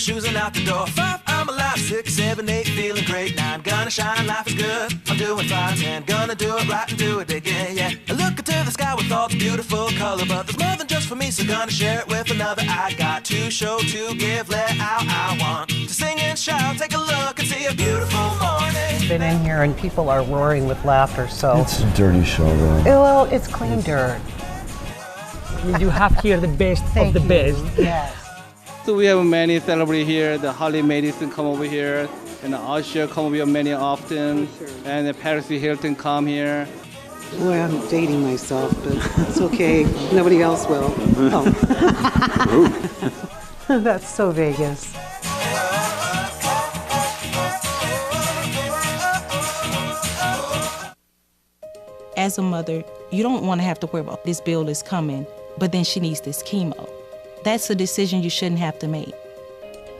shoes and out the door. 5, I'm alive. 6, 7, 8, feeling great. 9, gonna shine, life is good. I'm doing fine. 10, gonna do it right and do it again, yeah. I look into the sky with all the beautiful color, but there's more than just for me, so gonna share it with another. I got to show, to give, let out. I want to sing and shout. Take a look and see a beautiful morning. Been in here and people are roaring with laughter, so it's a dirty show, though. Well, it's clean dirt. You have here the best of the best. Yes. So we have many celebrities here. The Harley Madison come over here, and the Usher come over here many often, and the Paris Hilton come here. Boy, I'm dating myself, but it's okay. Nobody else will. Oh. That's so Vegas. As a mother, you don't want to have to worry about this bill is coming, but then she needs this chemo. That's a decision you shouldn't have to make.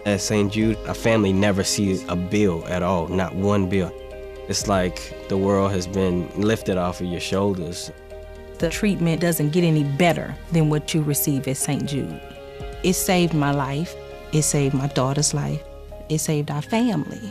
At St. Jude, a family never sees a bill at all, not one bill. It's like the world has been lifted off of your shoulders. The treatment doesn't get any better than what you receive at St. Jude. It saved my life. It saved my daughter's life. It saved our family.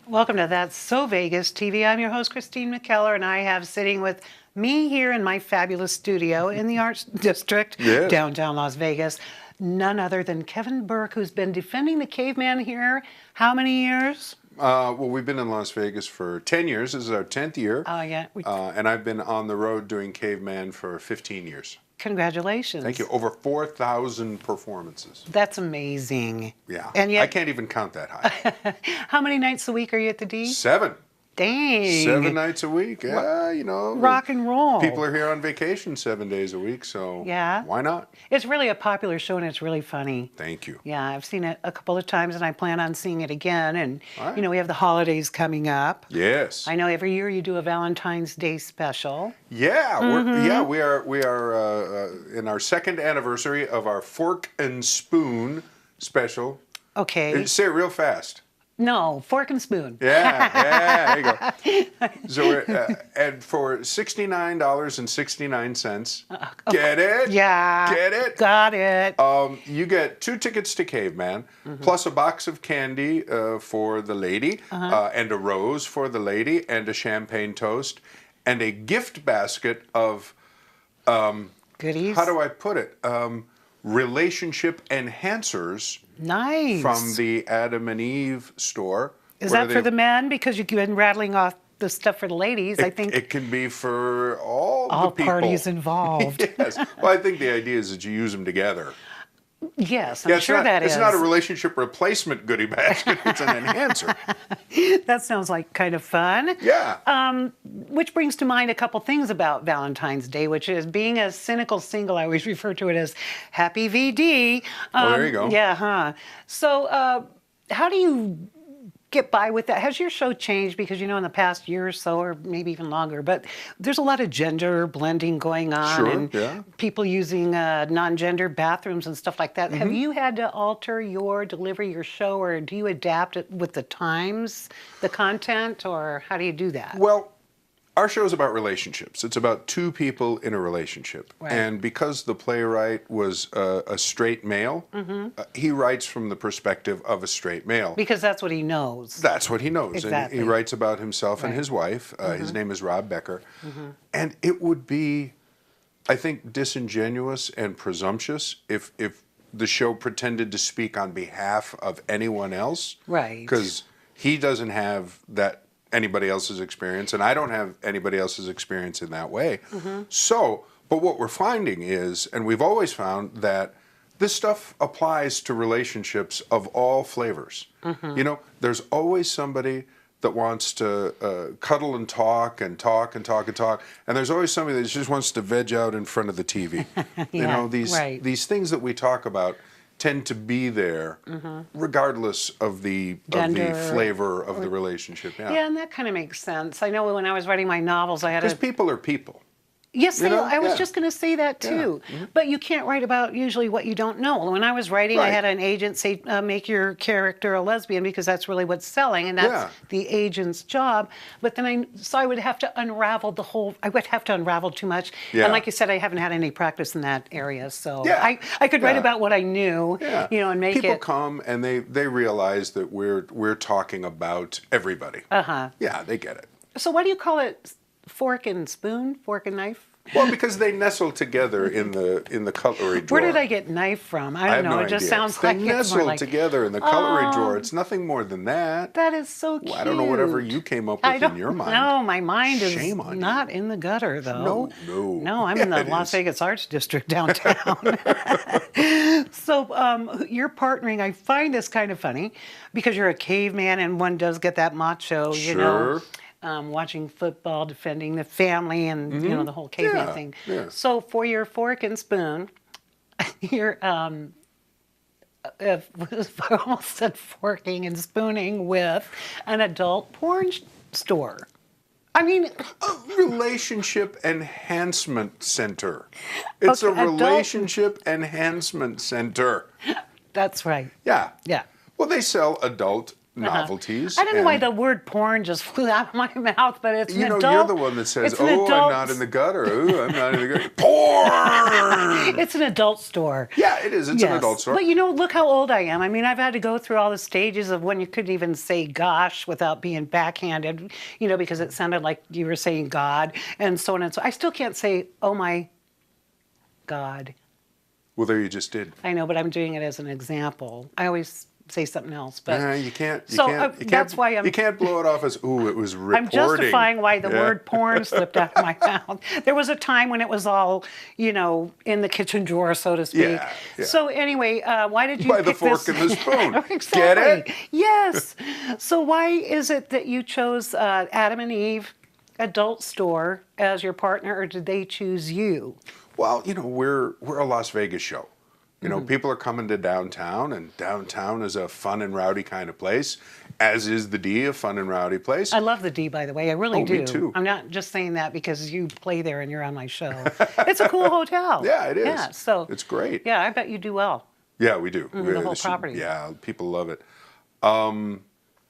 Welcome to That's So Vegas TV. I'm your host, Christine McKellar, and I have sitting with me here in my fabulous studio in the Arts District, downtown Las Vegas, none other than Kevin Burke, who's been defending the Caveman here. How many years? Well, we've been in Las Vegas for 10 years. This is our 10th year. Oh, yeah. And I've been on the road doing Caveman for 15 years. Congratulations. Thank you. Over 4,000 performances. That's amazing. Yeah. And yet, I can't even count that high. How many nights a week are you at the D? 7. Dang. 7 nights a week. Yeah, you know. Rock and roll. People are here on vacation 7 days a week, so yeah. Why not? It's really a popular show, and it's really funny. Thank you. Yeah, I've seen it a couple of times, and I plan on seeing it again. And, you know, we have the holidays coming up. Yes. I know every year you do a Valentine's Day special. Yeah, we are in our 2nd anniversary of our Fork and Spoon special. Okay. Say it real fast. No, Fork and Spoon. Yeah, there you go. So we're, and for $69.69, get it? Yeah. Get it? Got it. You get 2 tickets to Caveman, plus a box of candy for the lady, and a rose for the lady, and a champagne toast, and a gift basket of, goodies? How do I put it? Relationship enhancers. Nice. From the Adam and Eve store. Is that for the men? Because you've been rattling off the stuff for the ladies. I think it can be for all the people. Parties involved. Yes. Well, I think the idea is that you use them together. Yes, I'm sure that is. It's not a relationship replacement goodie basket. It's an enhancer. That sounds like kind of fun. Yeah. Which brings to mind a couple things about Valentine's Day, which is being a cynical single. I always refer to it as Happy VD. There you go. Yeah, huh? So how do you get by with that? Has your show changed? Because, you know, in the past year or so, or maybe even longer, but there's a lot of gender blending going on, and people using non-gender bathrooms and stuff like that. Have you had to alter your delivery, your show, or do you adapt it with the times, the content, or how do you do that? Well, our show is about relationships. It's about 2 people in a relationship. Right. And because the playwright was a straight male, he writes from the perspective of a straight male. Because that's what he knows. That's what he knows. Exactly. And he writes about himself and his wife. His name is Rob Becker. And it would be, I think, disingenuous and presumptuous if the show pretended to speak on behalf of anyone else. Right. Because he doesn't have anybody else's experience, and I don't have anybody else's experience in that way. So, but what we're finding is, and we've always found, that this stuff applies to relationships of all flavors. You know, there's always somebody that wants to cuddle and talk and talk and talk and talk, and there's always somebody that just wants to veg out in front of the TV. You know, these things that we talk about tend to be there regardless of the flavor of the relationship. Yeah, and that kind of makes sense. I know when I was writing my novels, I had because people are people. Yes, You know? I was Yeah. just going to say that too. Yeah. But you can't write about usually what you don't know. When I was writing, I Right. had an agent say, make your character a lesbian because that's really what's selling, and that's Yeah. the agent's job. But then I would have to unravel the whole. I would have to unravel too much. Yeah. And like you said, I haven't had any practice in that area, so Yeah. I could write Yeah. about what I knew, Yeah. and make People it. come and they realize that we're talking about everybody. Yeah, they get it. So why do you call it fork and spoon, fork and knife? Well, because they nestle together in the cutlery drawer. Where did I get knife from? I I don't have know. no It just idea. sounds They like it's more nestle like together in the cutlery drawer. It's nothing more than that. That is so cute. Well, I don't know whatever you came up I with don't in your mind. know. My mind is Shame on you. not in the gutter, though. No. No, I'm Yeah, in the it Las is. Vegas Arts District downtown. So you're partnering. I find this kind of funny because you're a caveman and one does get that macho, Sure. watching football, defending the family, and the whole caveman Yeah, thing. yeah. So for your fork and spoon, you're I almost said forking and spooning with an adult porn store. I mean, Relationship Enhancement Center. It's Okay, a adult- relationship enhancement center. that's right. Yeah. Yeah. Well, they sell adult novelties. I don't know why and- the word porn just flew out of my mouth, but it's an You know, adult. you're the one that says, it's an "Oh, adult, I'm not in the gutter. Oh, I'm not in the gutter." Porn. It's an adult store. Yeah, it is. It's an Yes. adult store. But look how old I am. I mean, I've had to go through all the stages of when you couldn't even say gosh without being backhanded, because it sounded like you were saying God and so on and so. I still can't say, oh my God. Well, there you just did. I know, but I'm doing it as an example. I always say something else, but Nah, you can't. that's why You can't blow it off as, "Ooh, it was reporting." I'm justifying why the Yeah. word porn slipped out of my mouth. There was a time when it was all, in the kitchen drawer, so to speak. Yeah, yeah. So anyway, why did you By the pick fork this? and the spoon. Exactly. Get it? Yes. So why is it that you chose Adam and Eve Adult Store as your partner, or did they choose you? Well, we're a Las Vegas show. People are coming to downtown, and downtown is a fun and rowdy kind of place, as is the D, a fun and rowdy place. I love the D, by the way. I really do. Me too. I'm not just saying that because you play there and you're on my show. It's a cool hotel. Yeah, it is. Yeah, so It's great. Yeah, I bet you do well. Yeah, we do. the whole property. Yeah, people love it.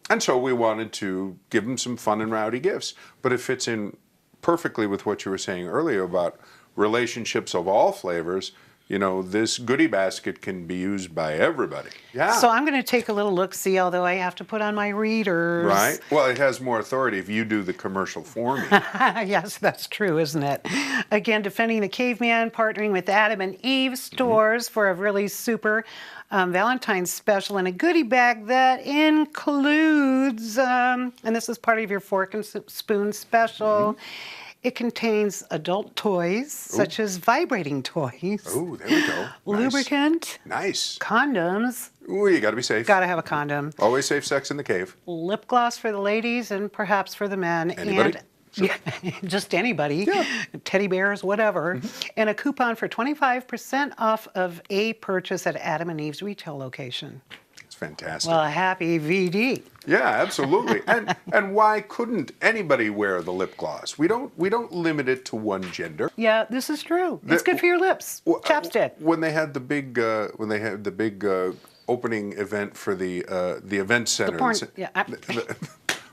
And so we wanted to give them some fun and rowdy gifts, but it fits in perfectly with what you were saying earlier about relationships of all flavors. This goodie basket can be used by everybody. Yeah. So I'm going to take a little look-see, although I have to put on my readers. Right. Well, it has more authority if you do the commercial for me. Yes, that's true, isn't it? Again, Defending the Caveman, partnering with Adam and Eve stores for a really super Valentine's special and a goodie bag that includes, and this is part of your fork and spoon special. It contains adult toys, such as vibrating toys. Oh, there we go. Nice. Lubricant. Nice. Condoms. Ooh, you got to be safe. Got to have a condom. Always safe sex in the cave. Lip gloss for the ladies and perhaps for the men. Anybody? And yeah, just anybody. Yeah. Teddy bears, whatever. And a coupon for 25% off of a purchase at Adam and Eve's retail location. It's fantastic. Well, happy VD. Yeah, absolutely. And why couldn't anybody wear the lip gloss? We don't limit it to one gender. Yeah, this is true. It's good for your lips. Chapstick. When they had the big opening event for the event center. porn- yeah,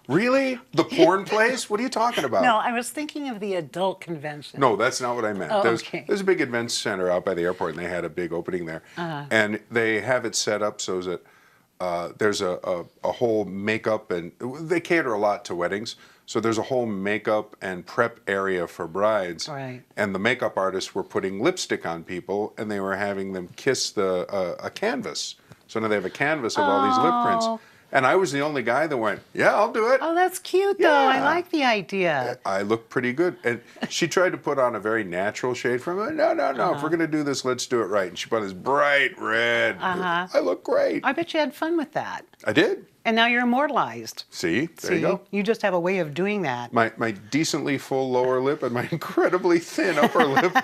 Really? The porn place? What are you talking about? No, I was thinking of the adult convention. No, that's not what I meant. Oh, there's okay. a big event center out by the airport, and they had a big opening there. And they have it set up so that there's a whole makeup, and they cater a lot to weddings. So there's a whole makeup and prep area for brides. Right. And the makeup artists were putting lipstick on people, and they were having them kiss a canvas. So now they have a canvas of all these lip prints. And I was the only guy that went, yeah, I'll do it. Oh, that's cute, though. I Yeah. like the idea. I look pretty good. And she tried to put on a very natural shade for me. No. If we're going to do this, let's do it right. And she put on this bright red. I look great. I bet you had fun with that. I did. And now you're immortalized. See? There you go. You just have a way of doing that. My decently full lower lip and my incredibly thin upper lip.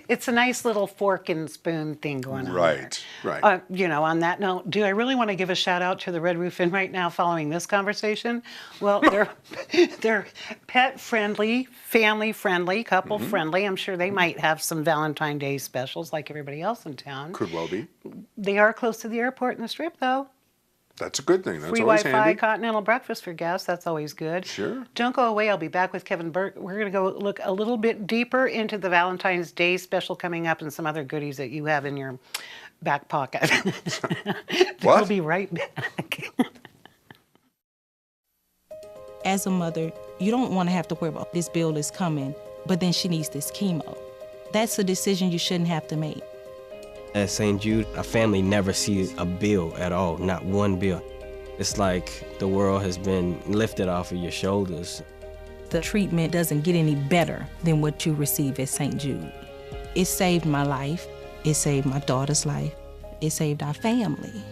It's a nice little fork and spoon thing going on. Right, right. You know, on that note, do I really want to give a shout out to the Red Roof Inn right now following this conversation? Well, they're pet friendly, family friendly, couple friendly. I'm sure they might have some Valentine Day specials like everybody else in town. Could well be. They are close to the airport and the Strip, though. That's a good thing. That's Free always Wi-Fi, handy. continental breakfast for guests. That's always good. Sure. Don't go away. I'll be back with Kevin Burke. We're going to go look a little bit deeper into the Valentine's Day special coming up and some other goodies that you have in your back pocket. What? We'll be right back. As a mother, you don't want to have to worry about this bill is coming, but then she needs this chemo. That's a decision you shouldn't have to make. At St. Jude, a family never sees a bill at all, not one bill. It's like the world has been lifted off of your shoulders. The treatment doesn't get any better than what you receive at St. Jude. It saved my life. It saved my daughter's life. It saved our family.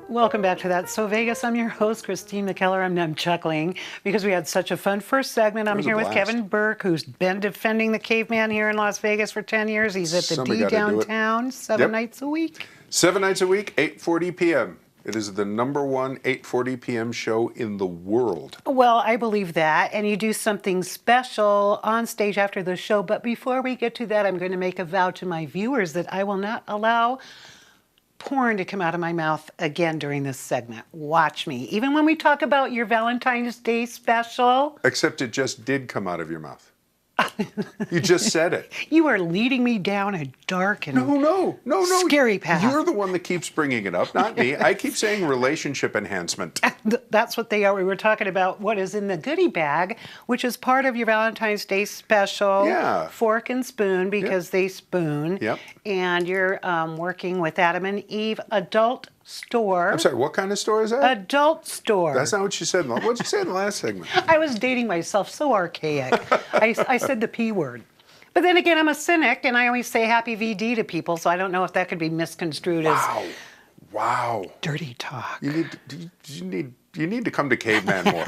Welcome back to That's So Vegas. I'm your host, Christine McKellar. I'm chuckling because we had such a fun first segment. I'm here with Kevin Burke, who's been defending the Caveman here in Las Vegas for 10 years. He's at the D downtown 7 nights a week. 7 nights a week, 8:40 p.m. It is the #1 8:40 p.m. show in the world. Well, I believe that. And you do something special on stage after the show. But before we get to that, I'm going to make a vow to my viewers that I will not allow porn to come out of my mouth again during this segment. Watch me. Even when we talk about your Valentine's Day special. Except it just did come out of your mouth. You just said it. You are leading me down a dark and no, scary path. You're the one that keeps bringing it up, not me. I keep saying relationship enhancement. That's what they are. We were talking about what is in the goodie bag, which is part of your Valentine's Day special. Yeah. Fork and spoon, because they spoon. Yep. And you're working with Adam and Eve Adult Store. I'm sorry, what kind of store is that? Adult Store. That's not what you said. What did you say in the last segment? I was dating myself, so archaic. I said the P word. But then again, I'm a cynic, and I always say happy VD to people, so I don't know if that could be misconstrued as dirty talk. You need to come to Caveman more.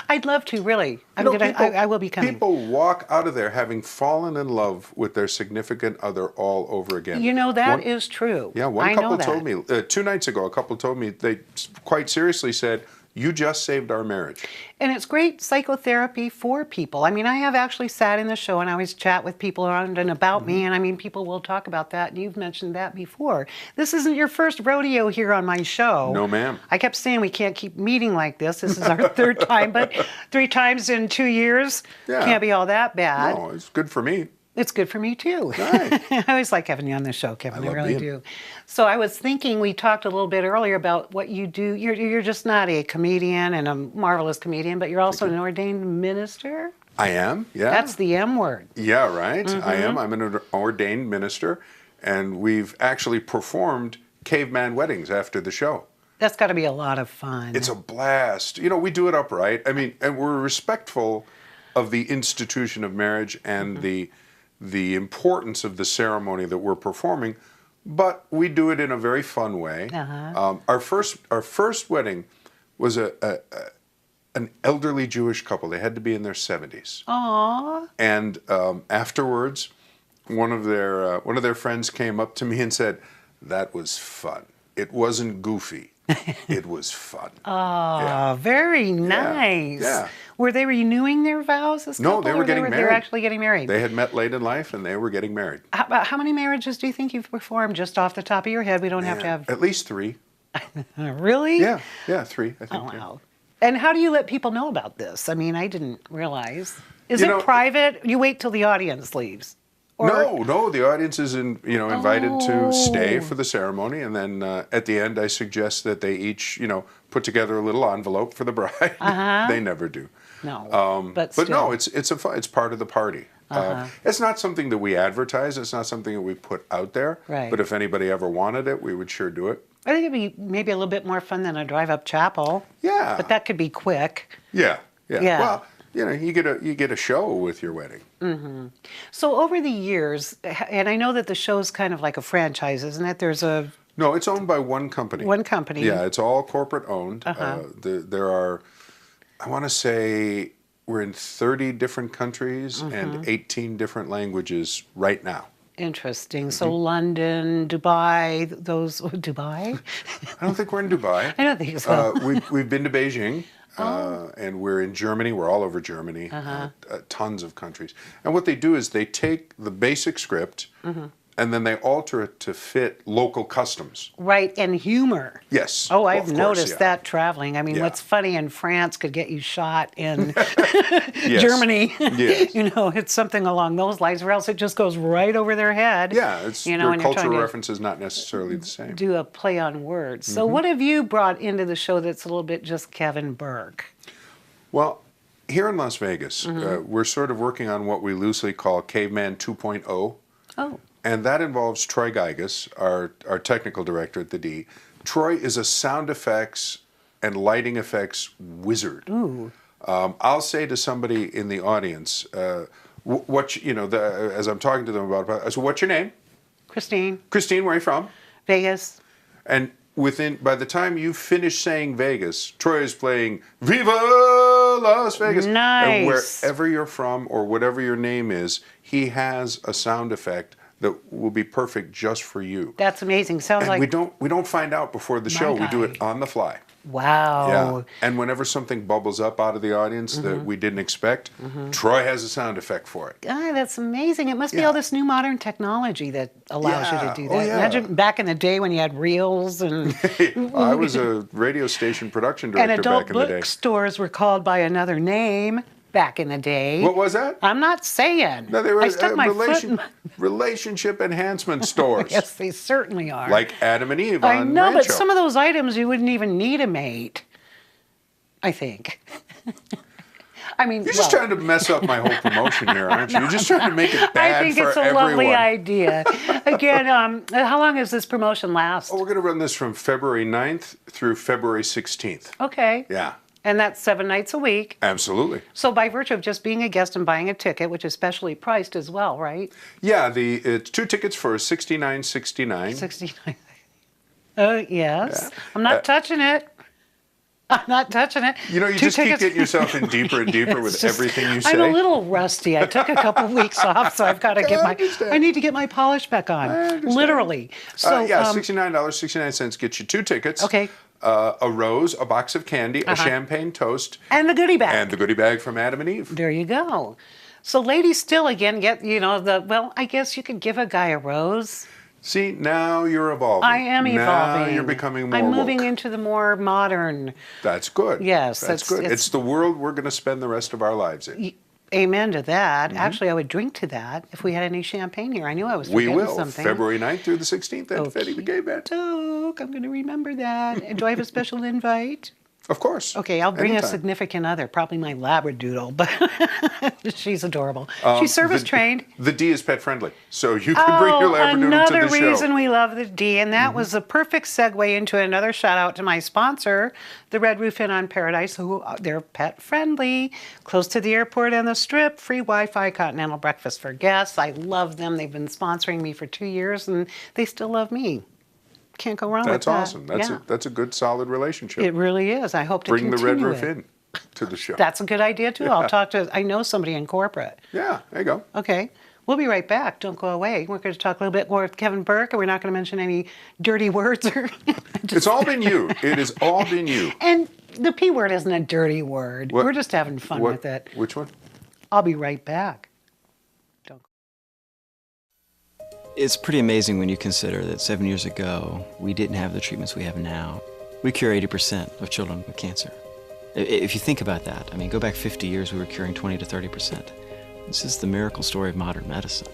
I'd love to, really. I will be coming. People walk out of there having fallen in love with their significant other all over again. You know, that is true. Yeah, one couple told me, 2 nights ago, a couple told me, they quite seriously said, you just saved our marriage. And it's great psychotherapy for people. I mean, I have actually sat in the show and I always chat with people around and about me, and I mean, people will talk about that, and you've mentioned that before. This isn't your first rodeo here on my show. No, ma'am. I kept saying we can't keep meeting like this. This is our third time, but 3 times in 2 years can't be all that bad. No, it's good for me. It's good for me, too. Nice. I always like having you on the show, Kevin. I really do. So I was thinking, we talked a little bit earlier about what you do. You're just not a comedian and a marvelous comedian, but you're also an ordained minister? I am, yeah. That's the M word. Yeah, right. I am. I'm an ordained minister, and we've actually performed caveman weddings after the show. That's got to be a lot of fun. It's a blast. You know, we do it upright. I mean, and we're respectful of the institution of marriage and the importance of the ceremony that we're performing, but we do it in a very fun way. Our first wedding was an elderly Jewish couple. They had to be in their 70s. Aww. And afterwards, one of their friends came up to me and said, "That was fun. It wasn't goofy. It was fun." Oh, very nice. Yeah. Were they renewing their vows as No, couple, they were getting married. They were actually getting married. They had met late in life, and they were getting married. How many marriages do you think you've performed, just off the top of your head? We don't have to have... At least 3. Really? Yeah, 3, I think. Oh, wow. And how do you let people know about this? I mean, I didn't realize. Is it private? You wait till the audience leaves? Or... No, the audience is invited to stay for the ceremony, and then at the end I suggest that they each, put together a little envelope for the bride. They never do. No, but no, it's part of the party. It's not something that we advertise. It's not something that we put out there. Right. But if anybody ever wanted it, we would sure do it. I think it'd be maybe a little bit more fun than a drive-up chapel. Yeah. But that could be quick. Yeah. Well, you get a show with your wedding. Mm-hmm. So over the years, and I know that the show's kind of like a franchise, isn't it? No, it's owned by one company. One company. Yeah, it's all corporate owned. There are, I want to say, we're in 30 different countries and 18 different languages right now. Interesting. So London, Dubai, Dubai? I don't think we're in Dubai. I don't think so. We've been to Beijing, and we're in Germany. We're all over Germany, tons of countries. And what they do is they take the basic script and then they alter it to fit local customs. Right, and humor. Yes. Oh, I've noticed that traveling. I mean, what's funny in France could get you shot in Germany. Yes. It's something along those lines, or else it just goes right over their head. Yeah, it's their and cultural reference is not necessarily the same. Do a play on words. So what have you brought into the show that's a little bit just Kevin Burke? Well, here in Las Vegas, we're sort of working on what we loosely call Caveman 2.0. Oh. And that involves Troy Geigus, our technical director at the D. Troy is a sound effects and lighting effects wizard. Ooh. I'll say to somebody in the audience, as I'm talking to them about it, I say, "What's your name?" Christine. Christine, where are you from? Vegas. And by the time you finish saying Vegas, Troy is playing Viva Las Vegas. Nice. And wherever you're from or whatever your name is, he has a sound effect that will be perfect just for you. That's amazing. Sounds and like we don't find out before the show. We do it on the fly. Wow. Yeah. And whenever something bubbles up out of the audience that we didn't expect, Troy has a sound effect for it. That's amazing. It must be all this new modern technology that allows you to do that. Oh, yeah. Imagine back in the day when you had reels and I was a radio station production director and adult back in the day. bookstores were called by another name back in the day. What was that? I'm not saying. No, they were I stuck my foot in my... relationship enhancement stores. Yes, they certainly are. Like Adam and Eve on I know, Rancho. but some of those items you wouldn't even need a mate, I think. I mean, you're just trying to mess up my whole promotion here, aren't you? You're just trying to make it bad for everyone. I think it's a lovely idea. Again, how long does this promotion last? Oh, we're going to run this from February 9th through February 16th. Okay. Yeah. And that's 7 nights a week. Absolutely. So by virtue of just being a guest and buying a ticket, which is specially priced as well, right? Yeah, it's 2 tickets for $69.69. $69. Oh, yes. Yeah. I'm not touching it. I'm not touching it. You just keep getting yourself in deeper and deeper with everything you say. I'm a little rusty. I took a couple weeks off, so I've got to I need to get my polish back on. Literally. So $69.69 gets you 2 tickets. Okay. A rose, a box of candy, a champagne toast. And the goodie bag. And the goodie bag from Adam and Eve. There you go. So ladies still, again, get, I guess you could give a guy a rose. See, now you're evolving. I am evolving. Now you're becoming more I'm moving woke. into the more modern. That's good. Yes. That's good. It's the world we're going to spend the rest of our lives in. Amen to that. Actually, I would drink to that if we had any champagne here. I knew I was forgetting something. February 9th through the 16th at Defending the Caveman. I'm going to remember that. Do I have a special invite? Of course. Okay, I'll bring Anytime. a significant other, probably my Labradoodle, but she's adorable. She's service trained. The D is pet friendly, so you can bring your Labradoodle to the show. Another reason we love the D, and that was a perfect segue into another shout out to my sponsor, the Red Roof Inn on Paradise, who they're pet friendly, close to the airport and the Strip, free Wi-Fi, continental breakfast for guests. I love them. They've been sponsoring me for 2 years, and they still love me. Can't go wrong with that. That's awesome. That's a good, solid relationship. It really is. I hope to bring continue the Red Roof in to the show. That's a good idea, too. I'll talk to, I know somebody in corporate. Yeah, there you go. Okay. We'll be right back. Don't go away. We're going to talk a little bit more with Kevin Burke, and we're not going to mention any dirty words. It's all been you. It has all been you. And the P word isn't a dirty word. We're just having fun with it. Which one? I'll be right back. It's pretty amazing when you consider that 7 years ago, we didn't have the treatments we have now. We cure 80% of children with cancer. If you think about that, I mean, go back 50 years, we were curing 20 to 30%. This is the miracle story of modern medicine.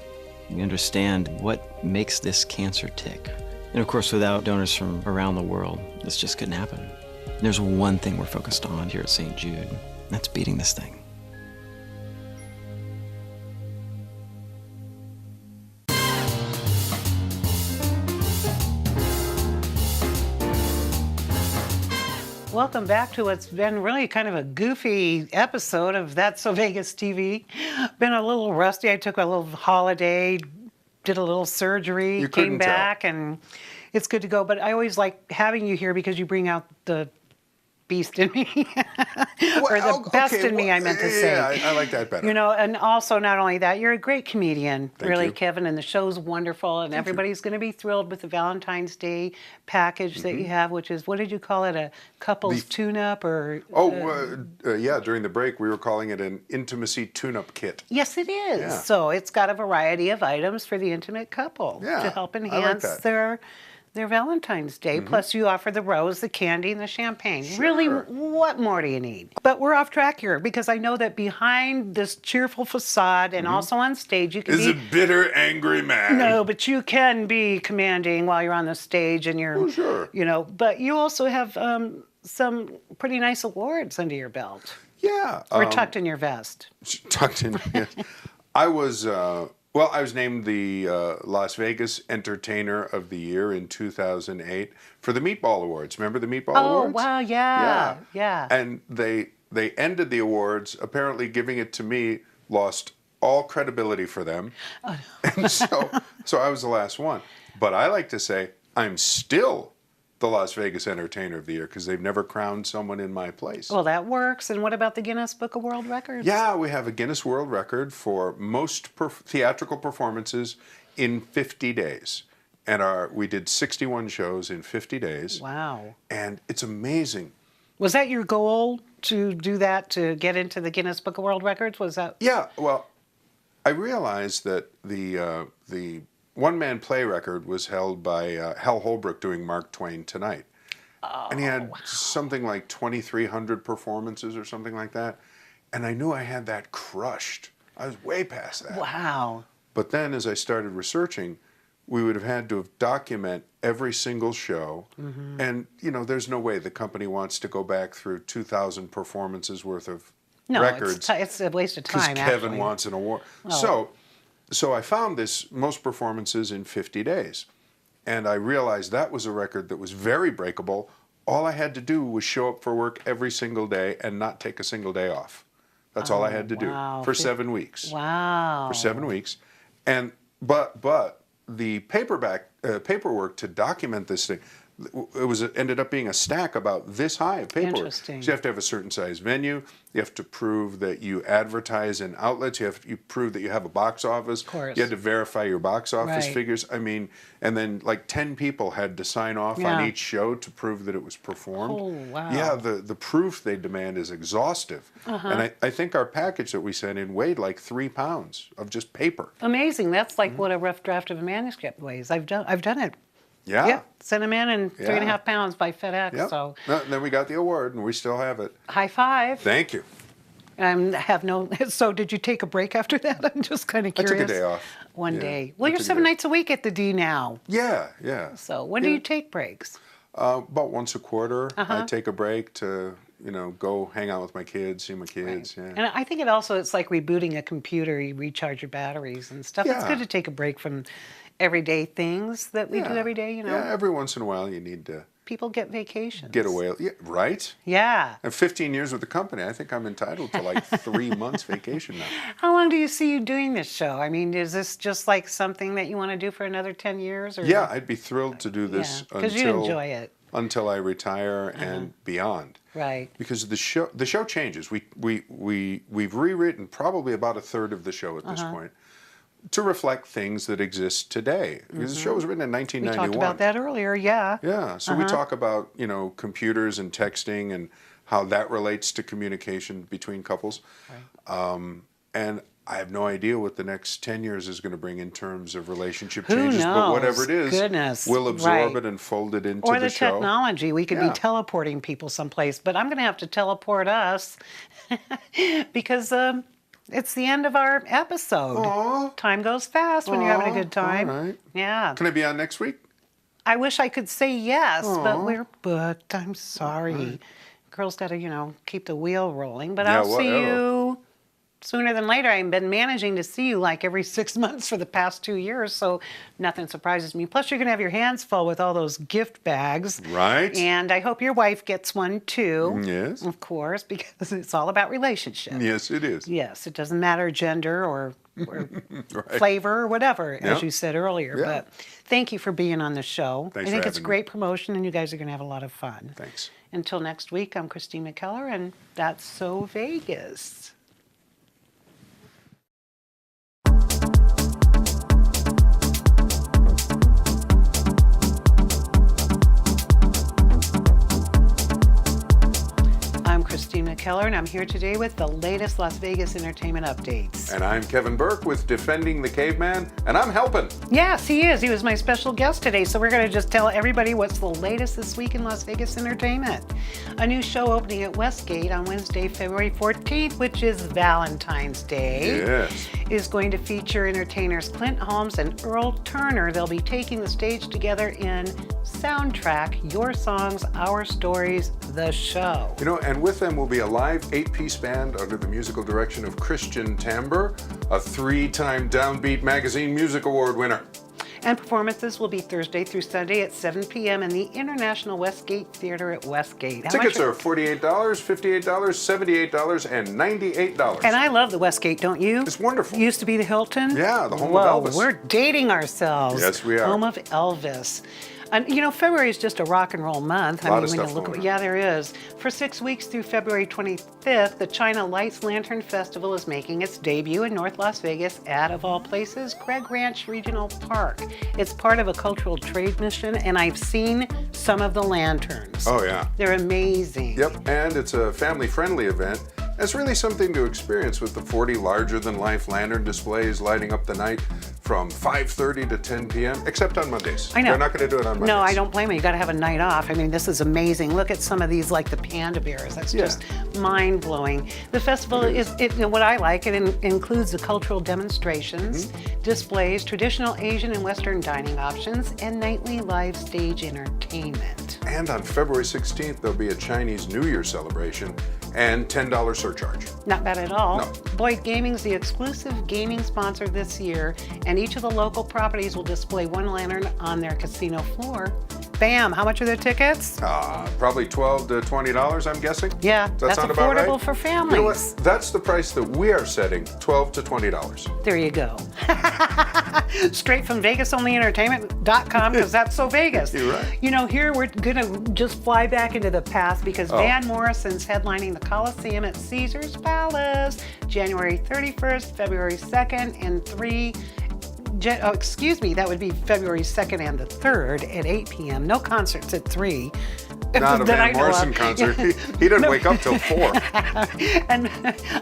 We understand what makes this cancer tick. And of course, without donors from around the world, this just couldn't happen. And there's one thing we're focused on here at St. Jude, and that's beating this thing. welcome back to what's been really kind of a goofy episode of That's So Vegas TV. Been a little rusty. I took a little holiday, did a little surgery, came back, and it's good to go. But I always like having you here because you bring out the beast in me, or the best in me, I meant to say. Yeah, I like that better. You know, and also not only that, you're a great comedian, Thank you. Kevin, and the show's wonderful, and everybody's going to be thrilled with the Valentine's Day package that you have, which is, what did you call it, a couples tune-up, or? Yeah, during the break, we were calling it an intimacy tune-up kit. Yes, it is. Yeah. So it's got a variety of items for the intimate couple to help enhance their Valentine's Day. Plus, you offer the rose, the candy, and the champagne. Sure. Really, what more do you need? But we're off track here because I know that behind this cheerful facade and also on stage, you can Is a bitter, angry man. No, but you can be commanding while you're on the stage, and you're, you know. But you also have some pretty nice awards under your belt. Yeah. Or tucked in your vest. Tucked in. Yes. I was. I was named the Las Vegas Entertainer of the Year in 2008 for the Meatball Awards. Remember the Meatball Awards? Oh, wow, yeah. And they ended the awards, apparently giving it to me, lost all credibility for them. Oh, no. And so I was the last one. But I like to say I'm still the Las Vegas Entertainer of the Year because they've never crowned someone in my place. Well, that works. And what about the Guinness Book of World Records? Yeah, we have a Guinness World Record for most theatrical performances in 50 days. And we did 61 shows in 50 days. Wow. And it's amazing. Was that your goal, to do that, to get into the Guinness Book of World Records? Was that? Yeah, well, I realized that the one-man play record was held by Hal Holbrook doing Mark Twain Tonight. And he had something like 2,300 performances or something like that. And I knew I had that crushed. I was way past that. Wow. But then as I started researching, we would have had to document every single show. And, you know, there's no way the company wants to go back through 2,000 performances worth of records. No, it's a waste of time, because Kevin wants an award. Oh. So I found this, most performances in 50 days. And I realized that was a record that was very breakable. All I had to do was show up for work every single day and not take a single day off. That's all I had to do for 7 weeks. Wow. For 7 weeks. And but the paperwork to document this thing, it ended up being a stack about this high of paperwork. Interesting. So you have to have a certain size venue. You have to prove that you advertise in outlets. You prove that you have a box office. Of course. You had to verify your box office Right. figures. I mean, and then like 10 people had to sign off on each show to prove that it was performed. Oh, wow. Yeah, the proof they demand is exhaustive. And I think our package that we sent in weighed like 3 pounds of just paper. Amazing. That's like what a rough draft of a manuscript weighs. I've done it. Yeah. Yep. Sent them in 3.5 pounds by FedEx. Yep. So And then we got the award, and we still have it. high five. Thank you. So did you take a break after that? I'm just kind of I curious. took a day off. One Yeah, day. Well, I you're took a 7 day. nights a week at the D now. Yeah. So when do you take breaks? About once a quarter, I take a break to, go hang out with my kids, see my kids. Right. Yeah. And I think it's like rebooting a computer. You recharge your batteries and stuff. It's Yeah. good to take a break from everyday things that we do every day, Yeah, every once in a while you need to People get vacations. get away. Yeah, right? Yeah. And 15 years with the company, I think I'm entitled to like 3 months vacation now. How long do you see you doing this show? I mean, is this just like something that you want to do for another 10 years? Or? Yeah, I'd be thrilled to do this because you enjoy it. Until I retire and beyond. Right. Because the show changes. We've rewritten probably about a third of the show at this point to reflect things that exist today. Because the show was written in 1991. We talked about that earlier, yeah. Yeah, so we talk about, computers and texting and how that relates to communication between couples. Right. And I have no idea what the next 10 years is going to bring in terms of relationship changes. Knows? But whatever it is, we'll absorb it and fold it into the show. Or the technology. We could be teleporting people someplace. But I'm going to have to teleport us because it's the end of our episode. Aww. Time goes fast when you're having a good time. All right. Yeah. Can I be on next week? I wish I could say yes, but we're booked. I'm sorry. Right. Girls got to, keep the wheel rolling. But Yeah, I'll see you sooner than later. I've been managing to see you like every 6 months for the past 2 years, so nothing surprises me. Plus, you're going to have your hands full with all those gift bags. Right. And I hope your wife gets one too. Yes. Of course, because it's all about relationship. Yes, it is. Yes, it doesn't matter gender or Right. flavor or whatever, as Yeah. you said earlier. Yeah. But thank you for being on the show. Thanks I think for it's having me. great promotion, and you guys are going to have a lot of fun. Thanks. Until next week, I'm Christine McKellar, and that's So Vegas. I'm Christine McKellar, and I'm here today with the latest Las Vegas entertainment updates. And I'm Kevin Burke with Defending the Caveman, and I'm helping. Yes, he is. He was my special guest today, so we're going to just tell everybody what's the latest this week in Las Vegas entertainment. A new show opening at Westgate on Wednesday, February 14th, which is Valentine's Day, Yes. is going to feature entertainers Clint Holmes and Earl Turner. They'll be taking the stage together in Soundtrack, Your Songs, Our Stories, the show. You know, and with them will be a live 8-piece band under the musical direction of Christian Timbre, a 3-time Downbeat Magazine Music Award winner. And performances will be Thursday through Sunday at 7 p.m. in the International Westgate Theater at Westgate. Tickets are $48, $58, $78, and $98. And I love the Westgate, don't you? It's wonderful. Used to be the Hilton? Yeah, the home Whoa, of Elvis. We're dating ourselves. Yes, we are. Home of Elvis. And you know, February is just a rock and roll month. Lot of when you stuff look going on. yeah, there is. For 6 weeks through February 25th, the China Lights Lantern Festival is making its debut in North Las Vegas at, of all places, Craig Ranch Regional Park. It's part of a cultural trade mission, and I've seen some of the lanterns. Oh, yeah. They're amazing. Yep, and it's a family-friendly event. It's really something to experience with the 40 larger-than-life lantern displays lighting up the night from 5:30 to 10 p.m., except on Mondays. I know. They're not going to do it on Mondays. No, I don't blame you. You got to have a night off. I mean, this is amazing. Look at some of these, like the panda bears. That's just mind-blowing. The festival is what I like. It includes the cultural demonstrations, displays, traditional Asian and Western dining options, and nightly live stage entertainment. And on February 16th, there'll be a Chinese New Year celebration and $10 surcharge. Not bad at all. No. Boyd Gaming's the exclusive gaming sponsor this year, and each of the local properties will display one lantern on their casino floor. Bam! How much are their tickets? Probably $12 to $20, I'm guessing. Yeah, Does that that's sound about affordable right? for families. You know what? That's the price that we are setting, $12 to $20. There you go. Straight from VegasOnlyEntertainment.com, because that's So Vegas. You're right. You know, here we're going to just fly back into the past because Van Morrison's headlining the Coliseum at Caesar's Palace, January 31st, February 2nd, and that would be February 2nd and the 3rd at 8 p.m. No concerts at 3. Not a that I Van know Morrison of. concert. He didn't wake up till 4. And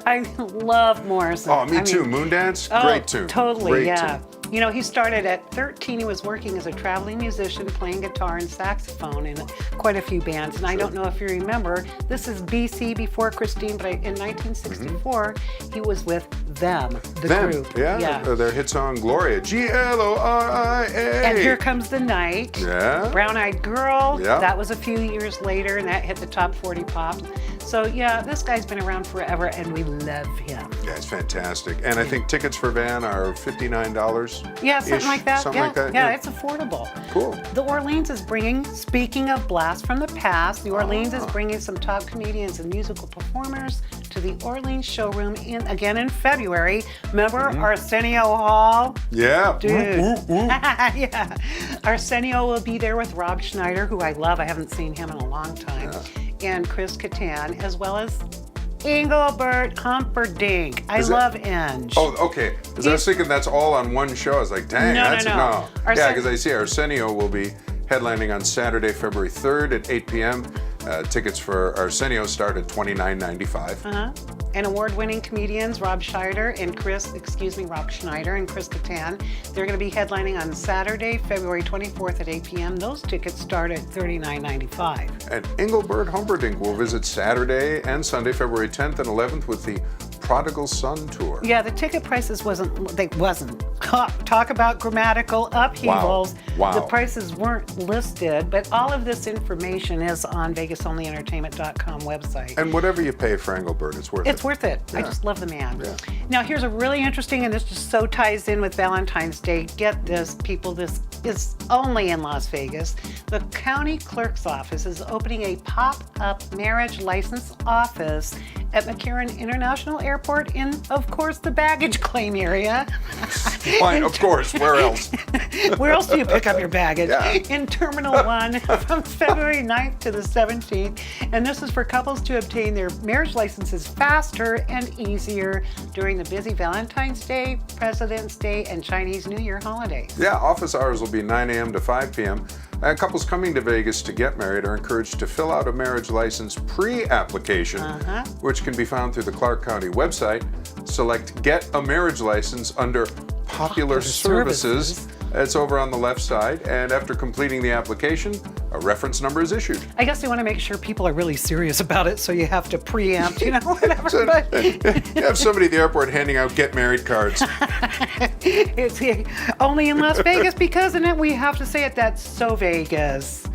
I love Morrison. Oh, me I too. mean, Moondance, oh, great tune. Totally, Great yeah. tune. You know, he started at 13. He was working as a traveling musician, playing guitar and saxophone in quite a few bands. And I don't know if you remember, this is BC before Christine, but in 1964, he was with them, the group. Yeah. Their hit song Gloria, Gloria. And Here Comes the Night. Yeah. Brown Eyed Girl. Yeah. That was a few years later, and that hit the top 40 pop. So yeah, this guy's been around forever, and we love him. Yeah, it's fantastic. And I think tickets for Van are $59. Yeah, something like that. Something like that. Yeah, it's affordable. Cool. The Orleans is bringing, speaking of blast from the past, the Orleans is bringing some top comedians and musical performers to the Orleans showroom again in February. Remember Arsenio Hall? Yeah. Dude. Yeah. Arsenio will be there with Rob Schneider, who I love. I haven't seen him in a long time. And Chris Kattan, as well as Engelbert Humperdinck. I love Eng. Oh, okay. Because I was thinking that's all on one show. I was like, dang, No. Yeah, because I see Arsenio will be headlining on Saturday, February 3rd at 8 p.m. Tickets for Arsenio start at $29.95. And award-winning comedians Rob Schneider and Chris Kattan. They're going to be headlining on Saturday, February 24th at 8 p.m. Those tickets start at $39.95. And Engelbert Humperdinck will visit Saturday and Sunday, February 10th and 11th with the Prodigal Son Tour. Yeah, the ticket prices wasn't. Talk about grammatical upheavals. Wow. The prices weren't listed, but all of this information is on VegasOnlyEntertainment.com website. And whatever you pay for Engelbert, it's worth it. It's worth it. Yeah. I just love the man. Yeah. Now, here's a really interesting, and this just so ties in with Valentine's Day. Get this, people, this is only in Las Vegas. The county clerk's office is opening a pop-up marriage license office at McCarran International Airport in, of course, the baggage claim area. Fine, of course. Where else? Where else do you pick up your baggage? Yeah. In Terminal 1 from February 9th to the 17th. And this is for couples to obtain their marriage licenses faster and easier during the busy Valentine's Day, President's Day, and Chinese New Year holidays. Yeah, office hours will be 9 a.m. to 5 p.m. Couples coming to Vegas to get married are encouraged to fill out a marriage license pre-application, which can be found through the Clark County website. Select Get a Marriage License under Popular Services. It's over on the left side, and after completing the application, a reference number is issued. I guess they want to make sure people are really serious about it, so you have to preempt, whatever. So, you have somebody at the airport handing out get married cards. It's only in Las Vegas because in it we have to say it, that's so Vegas.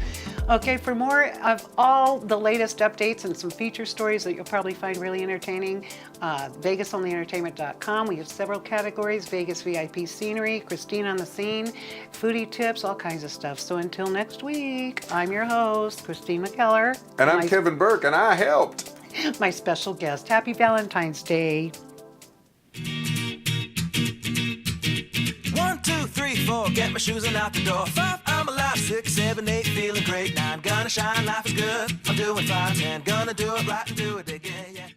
Okay, for more of all the latest updates and some feature stories that you'll probably find really entertaining, VegasOnlyEntertainment.com. We have several categories: Vegas VIP scenery, Christine on the scene, foodie tips, all kinds of stuff. So until next week, I'm your host, Christine McKellar. And I'm Kevin Burke, and I helped. My special guest. Happy Valentine's Day. 1, 2, 3, 4, get my shoes and out the door. 5, I'm alive. 6, 7, 8, feeling great. 9, gonna shine, life is good. I'm doing fine. 10, gonna do it right and do it again, yeah.